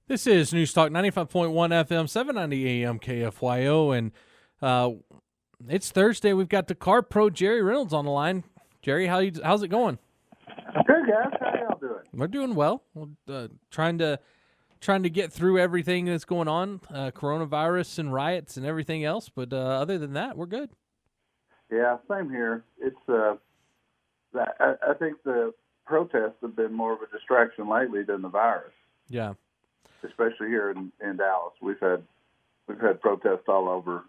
This is News Talk 95.1 FM, 790 AM KFYO, and it's Thursday. We've got the Car Pro Jerry Reynolds on the line. Jerry, how's it going? Good, guys. How y'all doing? We're doing well. We're trying to get through everything that's going on, coronavirus and riots and everything else. But other than that, we're good. Yeah, same here. It's I think the protests have been more of a distraction lately than the virus. Yeah. Especially here in Dallas, we've had protests all over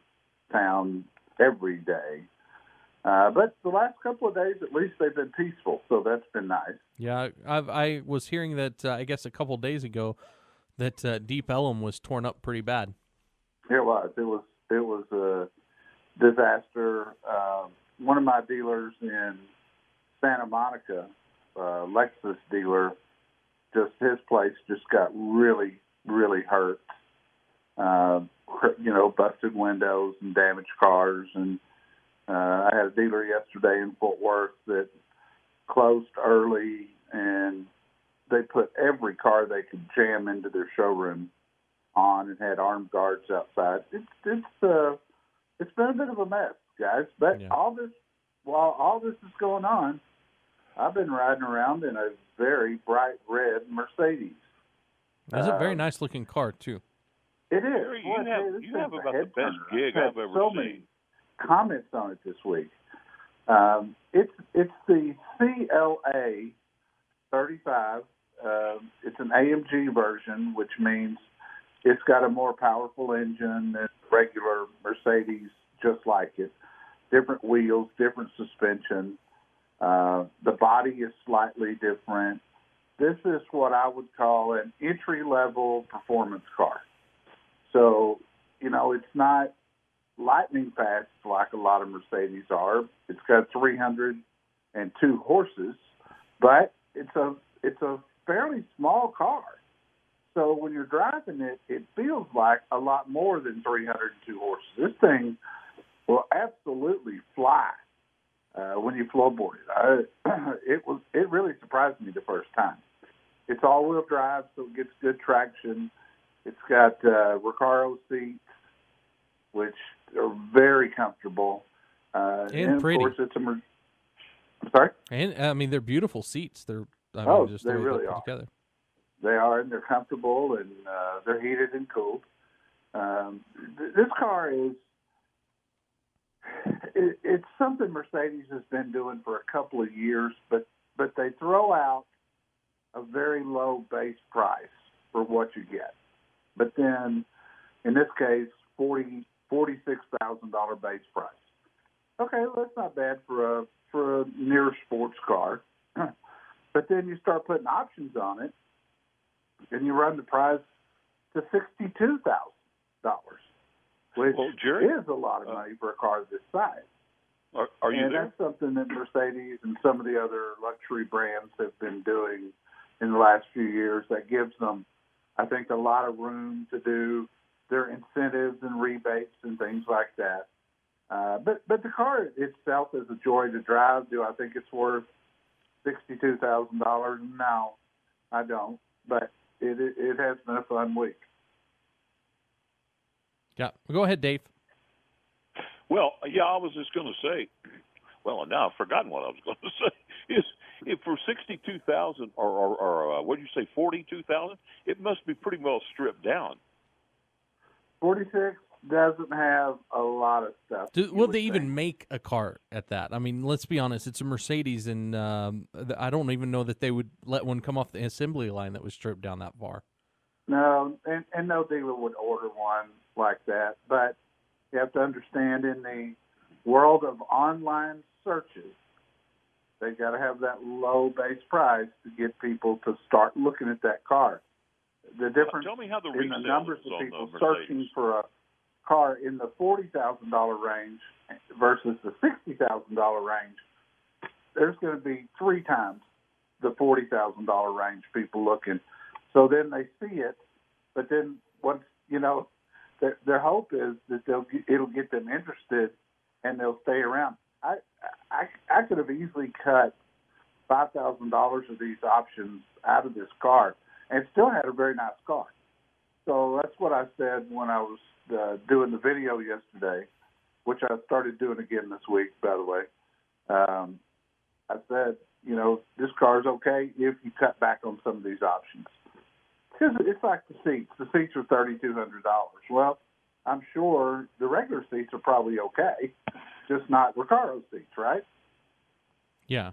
town every day. But the last couple of days, at least, they've been peaceful, so that's been nice. Yeah, I was hearing that I guess a couple days ago that Deep Ellum was torn up pretty bad. It was a disaster. One of my dealers in Santa Monica, Lexus dealer, his place just got really, really hurt. Busted windows and damaged cars. And I had a dealer yesterday in Fort Worth that closed early, and they put every car they could jam into their showroom on and had armed guards outside. It's been a bit of a mess, guys. But Yeah. while all this is going on, I've been riding around in a very bright red Mercedes. It's a very nice looking car too. It is. Jerry, you have about the best gig I've ever so seen. many comments on it this week. It's the CLA35. It's an AMG version, which means it's got a more powerful engine than regular Mercedes, just like it. Different wheels, different suspension. The body is slightly different. This is what I would call an entry-level performance car. So, it's not lightning fast like a lot of Mercedes are. It's got 302 horses, but it's a fairly small car. So when you're driving it, it feels like a lot more than 302 horses. This thing will absolutely fly when you floorboard it. It really surprised me the first time. It's all-wheel drive, so it gets good traction. It's got Recaro seats, which are very comfortable. And pretty. Of course, I'm sorry? And they're beautiful seats. Just they the way they're really put are. together. They are, and they're comfortable, and they're heated and cooled. This car it's something Mercedes has been doing for a couple of years, but they throw out a very low base price for what you get. But then, in this case, $46,000 base price. Okay, well, that's not bad for a near sports car. But then you start putting options on it, and you run the price to $62,000, which Jerry, is a lot of money for a car this size. Are you and there? That's something that Mercedes and some of the other luxury brands have been doing in the last few years. That gives them, I think, a lot of room to do their incentives and rebates and things like that. But the car itself is a joy to drive. Do I think it's worth $62,000? No, I don't. But it has been a fun week. Yeah. Go ahead, Dave. Well, yeah, I was just going to say. Well, now I've forgotten what I was going to say. Is if for 62,000 or what did you say, 42,000? It must be pretty well stripped down. 46 doesn't have a lot of stuff. Will they even make a car at that? I mean, let's be honest. It's a Mercedes, and I don't even know that they would let one come off the assembly line that was stripped down that far. No, and no dealer would order one like that. But you have to understand, in the world of online searches, they got to have that low base price to get people to start looking at that car. The difference Tell me how the in the resale numbers is of on people the searching Mercedes. for a car in the $40,000 range versus the $60,000 range, there's going to be 3 times the $40,000 range people looking. So then they see it, but then once their hope is that it'll get them interested and they'll stay around. I could have easily cut $5,000 of these options out of this car and still had a very nice car. So that's what I said when I was doing the video yesterday, which I started doing again this week, by the way. I said, this car is okay if you cut back on some of these options. Because it's like the seats. The seats are $3,200. Well, I'm sure the regular seats are probably okay, just not Recaro seats, right? Yeah.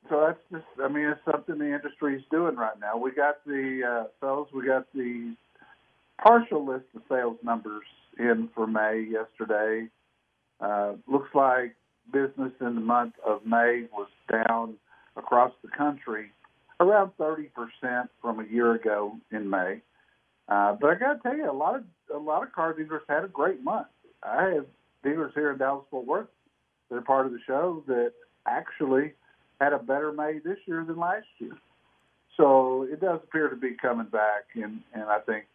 So that's just, it's something the industry is doing right now. We got the partial list of sales numbers in for May yesterday. Looks like business in the month of May was down across the country around 30% from a year ago in May. But I got to tell you, a lot of car dealers had a great month. I have dealers here in Dallas-Fort Worth that are part of the show that actually had a better May this year than last year. So it does appear to be coming back, and I think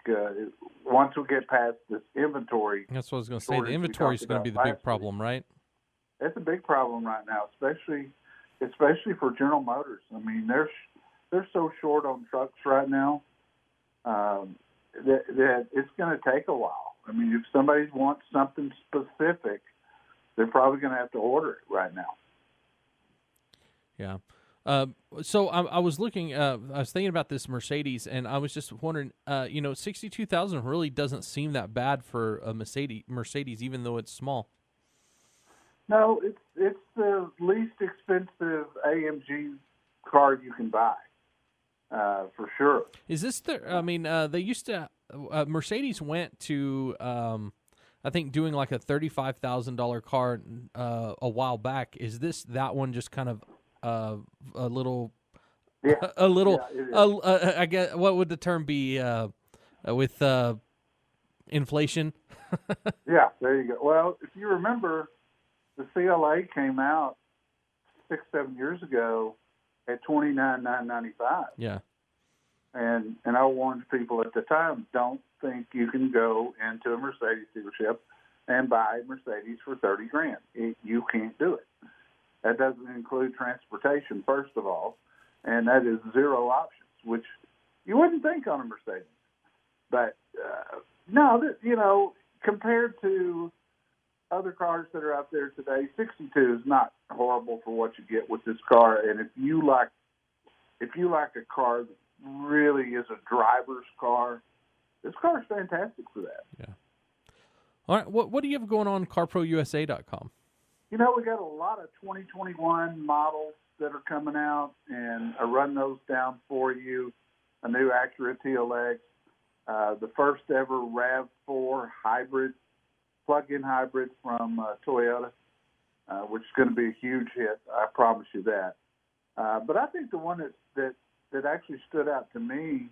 once we get past this inventory. That's what I was going to say. The inventory is going to be the big problem, right? It's a big problem right now, especially for General Motors. They're so short on trucks right now that it's going to take a while. If somebody wants something specific, they're probably going to have to order it right now. Yeah. So I was looking. I was thinking about this Mercedes, and I was just wondering. $62,000 really doesn't seem that bad for a Mercedes, even though it's small. No, it's the least expensive AMG car you can buy, for sure. Is this they used to. Mercedes went to. I think doing like a $35,000 car a while back. Is that one just kind of a little? Yeah. I guess what would the term be with inflation? Yeah, there you go. Well, if you remember, the CLA came out 6-7 years ago at $29,995. Yeah. And I warned people at the time, don't think you can go into a Mercedes dealership and buy a Mercedes for $30,000. You can't do it. That doesn't include transportation, first of all, and that is zero options, which you wouldn't think on a Mercedes. But compared to other cars that are out there today, 62 is not horrible for what you get with this car. And if you like a car that really is a driver's car, this car is fantastic for that. Yeah. All right. What do you have going on CarProUSA.com? We got a lot of 2021 models that are coming out, and I run those down for you. A new Acura TLX, the first ever RAV4 hybrid, plug-in hybrid from Toyota, which is going to be a huge hit. I promise you that. But I think the one that actually stood out to me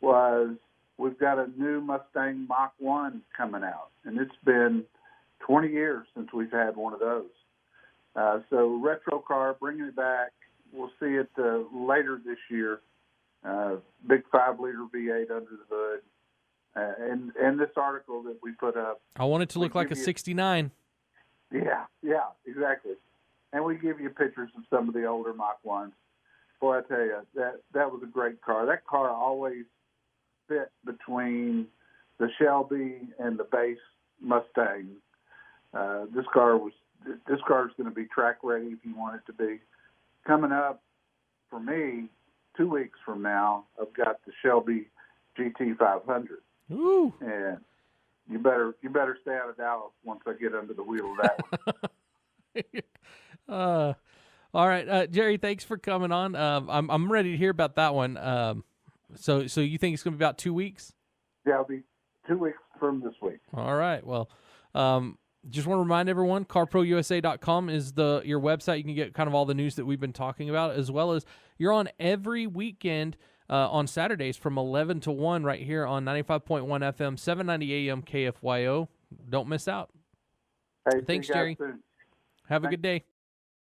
was we've got a new Mustang Mach-1 coming out, and it's been 20 years since we've had one of those. So retro car, bringing it back. We'll see it later this year. Big 5-liter V8 under the hood. And this article that we put up. I want it to look like a 69. Yeah, exactly. And we give you pictures of some of the older Mach-1s. Boy, I tell you, that was a great car. That car always fit between the Shelby and the base Mustang. This car is going to be track ready if you want it to be. Coming up for me, 2 weeks from now, I've got the Shelby GT500. Ooh! And you better stay out of Dallas once I get under the wheel of that one. All right, Jerry. Thanks for coming on. I'm ready to hear about that one. So you think it's going to be about 2 weeks? Yeah, it'll be 2 weeks from this week. All right. Well, just want to remind everyone, CarProUSA.com is your website. You can get kind of all the news that we've been talking about, as well as you're on every weekend on Saturdays from 11 to 1 right here on 95.1 FM, 790 AM KFYO. Don't miss out. Hey, thanks, Jerry. Soon. Have a good day.